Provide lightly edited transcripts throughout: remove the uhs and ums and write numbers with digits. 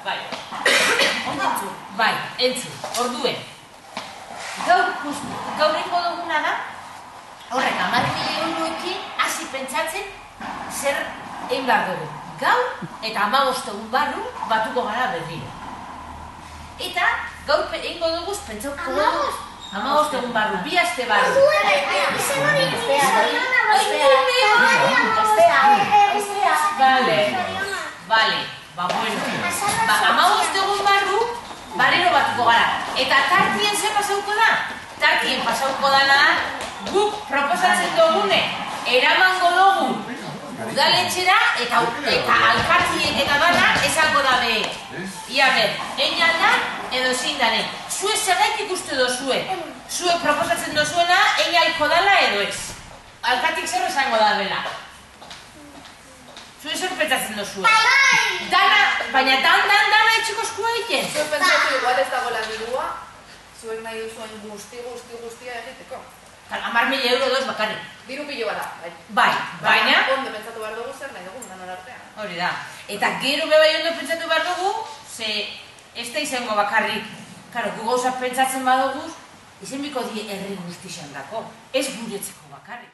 Bai. Ondo entzun? Bai, entzun. Orduen. Gaur ingo duguna da, horrek 10.000 euroekin hasi pentsatzen zer egin behar dugu. Gaur eta 15 egun barru batuko gara berriro. Eta gaur ingo duguz pentsauko dugu 15 egun barru, 2 aste barru. Bale, bueno. 15 egun barru barriro batuko gara. Eta tartien ze pasauko da? Tartien pasauko dana guk proposatzen dugune eramango dugu udaletxera eta alkartiek eta dana esango dabe. Ia ber, egin alda edo ezin daren. Zue zergatik uste dozue? Zue proposatzen dozuena egin alko dala edo ez? Alkartik zer esango dabela? Zue zer pentsatzen dozue? Baina dana etxeko eskua egiten? Zue pentsatu igual ez dagoela dirua, zuek nahi duzuen guztia egiteko. 10.000 euro doz bakarrik. Diru pilo bada, bai. Bai, baina... Ondo pentsatu behar dugu zer nahi dugu, danon artean. Hori da. Eta gero bebai ondo pentsatu behar dugu, ze ez da izango bakarrik. Karo, gu gauzak pentsatzen badugu, izen biko die herri guztixan dako. Ez guretzeko bakarrik.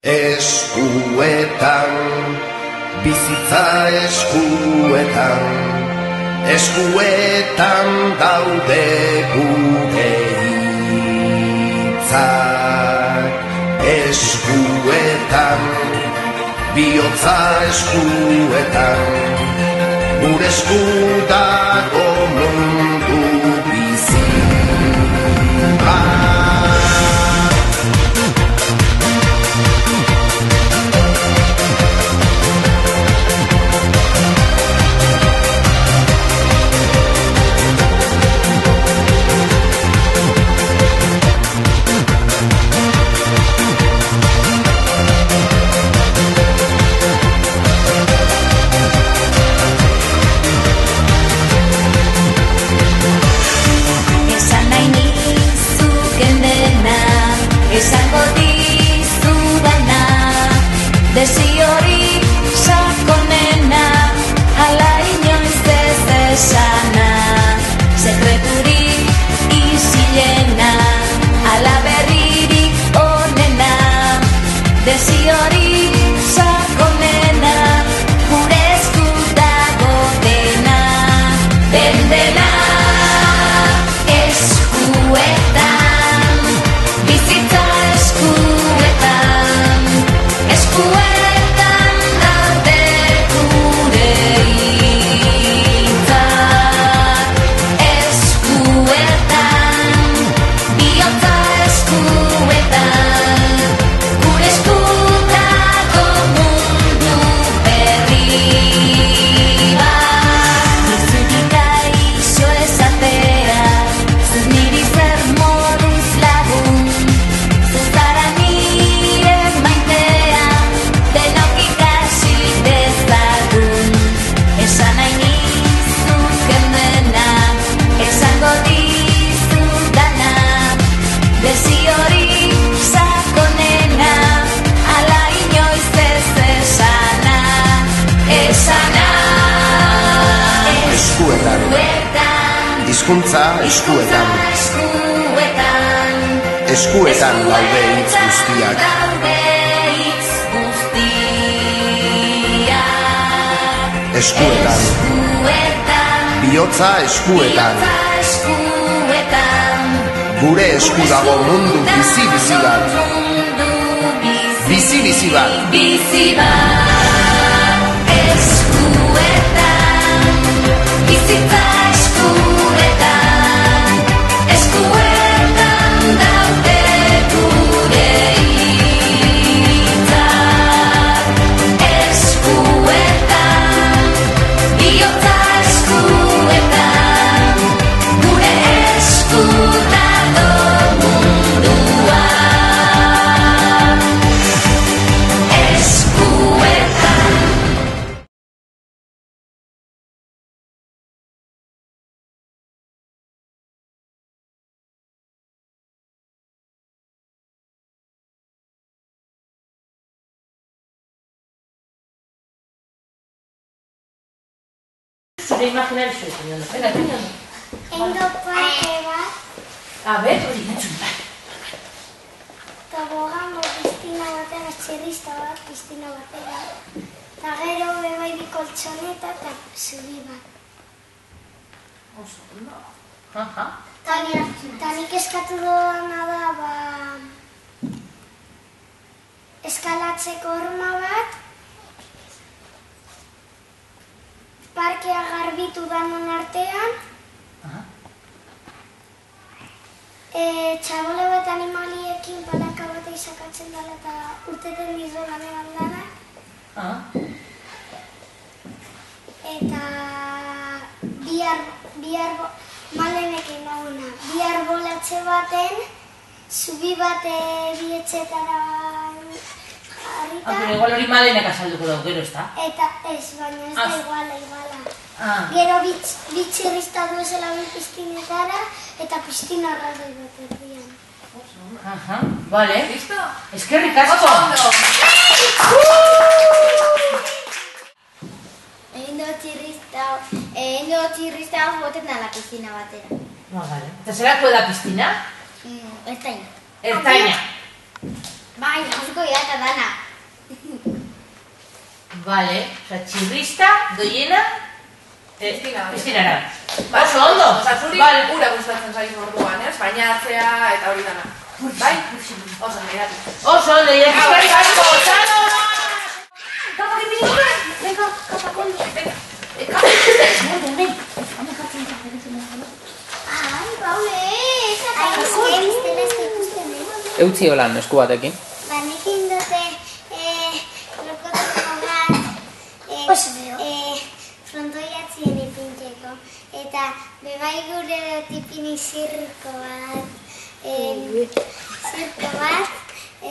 Eskuetan, bizitza eskuetan, eskuetan daude gure hitzak. Eskuetan, bihotza eskuetan, gure esku dago mundu bizi bat. Esango dizudana, desiori sakonena, ala inoiz ez esana, sekreturik isilena, ala berririk onena, desiori sakonena, gure esku dago dena, dena eskuetan. Eskuetan daude gure hitzak. Eskuetan, bihotza eskuetan, gure esku dago mundu berri bat. Nizutik gaixo esatea, zuz niri zer moduz lagun, zuz zara nire maitea, denok ikasi dezagun. Esan nahi nizuken dena, esango dizudana, desiori sakonena, ala inoiz ez esana, esana. Eskuetan, hizkuntza eskuetan, eskuetan daude hitz guztiak. Eskuetan, bihotza eskuetan, gure esku dago mundu bizi-bizi bat. Bizi-bizi bat. Eskuetan, bizitza eskuetan, eskuetan daude gure hitzak. Eskuetan, bihotza eskuetan, gure esku dago mundua. Eskuetan. Zure imaginar zuek, Inondo. Venga, Inondo. Endo parke bat, A ber, hori entzun. tobogango piztina batean, txirrista bat piztina batean. Eta gero bebai bi koltsoneta eta zubi bat. Oso, no. Aha. Eta nik eskatu dudana da, eskalatzeko horma bat, parkea garbitu danon artean, txabole bat animaliekin palaka bat izakatzen dela eta urteten dizola neban dara. Eta malenekin daguna, bi arbolatze baten, zubi bat bietxetara jarrita. Pero igual hori malenek azalduko dago, gero, ezta? Eta ez, baina ez da iguala. Gero bitxirrizta duezela bi piztinetara eta piztina arraldoi bat erdian. Aha, vale. Listo? Eskerrik asko. Egin dut txirrizta boten da la piztina batera. Vale. Eta zerako da piztina? Ertaina. Ertaina. Bai, jauziko eta dana. Vale, oza, txirrista, doiena, piztinara. Oso ondo. Osa, zuri ura gustatzen zaizu orduan, bainatzea eta hori dana. Bai? Oso, miratu. Oso ondo, eskerrik asko. Txano! Kapa, que pini, venga, kapa, kondo. Venga. Ai, Paule, biztela ez ikusten, Eutzi holan esku batekin. Nekin dute lokoteko bat frontoiatzien ipintzeko. Eta bebai gure dut ipini zirko bat,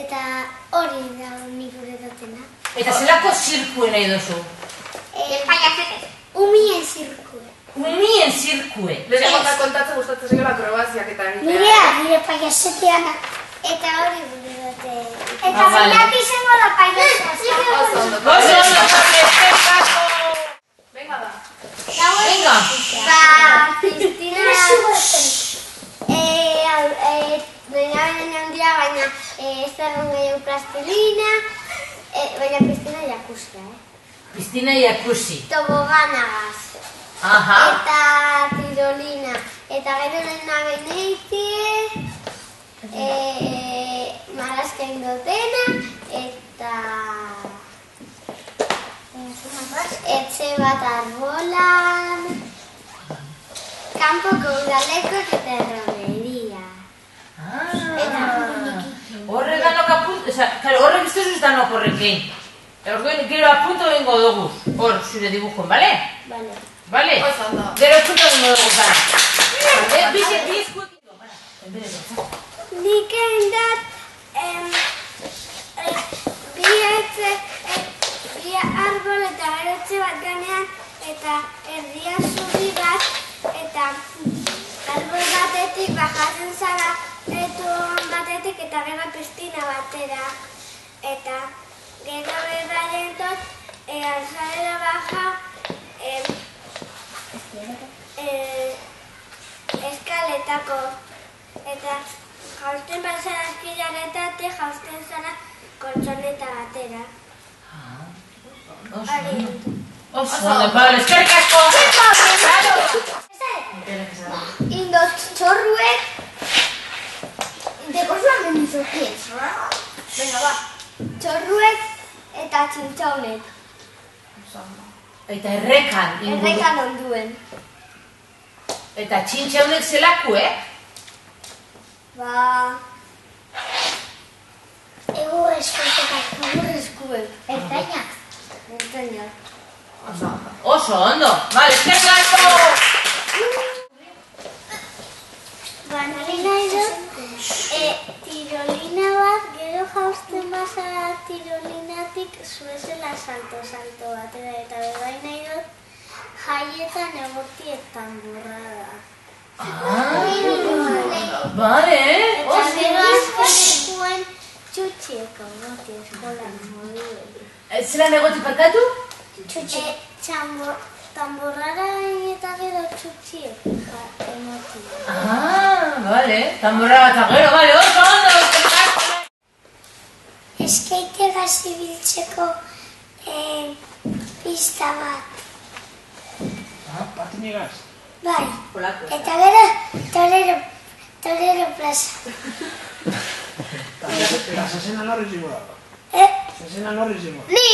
eta hori da nik gure dutena. Eta zelako zirkue nahi dozu? Umien zirkue. Umien zirkue. Lehen kontatzen gustatzen zaio akrobaziak eta Nire paiaseteana. Eta hori gure dute. Eta bainak izango da paiaseteana. Oso ondo. Oso ondo, eskerrik asko. Venga da. Venga. Piztina baina ez da gehiago plastilina, baina piztina jakusia, Piztina jacuzzi. Toboganagaz. Aha. Eta tirolina. Eta gero dena beneitie, marrazkain dutena, eta etxe bat arbolan, kanpoko udalekok eta erromeria. Horre danok apuntu, horre biztezuz ez danok horrekin. Orduen gero apuntu egingo dugu, hor zure dibujon, bale? Bale. Bale? Oso ondo. Gero apuntu egingo dugu, bale? Nik egin dat, bi arbol eta gerotze bat ganean, eta erdia zubi bat, eta arbol batetik bajatzen zara, batetik eta gero piztina batera. Eta gero bebaien dut, alzadera baja, eskaletako. Eta jausten bazara eskilaretatik, jausten zara koltsoneta batera. Oso ondo, bale, eskerrik asko! Indot txorruek, dekozuan mendizokiez. Venga, ba. Txorruek eta txintxaunek. Eta errekan. Errekan onduen. Eta txintxaunek zelaku, Egurrezkuek. Ertainak. Ertainak. Oso ondo, bale, eskerrik asko! Nari nahi dut, tirolina bat, gero jausten bazara tirolinatik zuezela salto batera, eta bebai nahi dut, jaietan egotietan burrada. Bale, Eta gero azkenekuen txutxieko goti eskolan moduen. Zelan egoti parkatu? Tamborrara eta gero txutxiek emotik. Bale, tambora bat agero, bale, oso ondo, espectacular. Skeitegaz ibiltzeko pista bat. Patinegaz? Bai, eta gero torero plaza. Eta zezena norri zingo dago? Zezena norri zingo? Ni!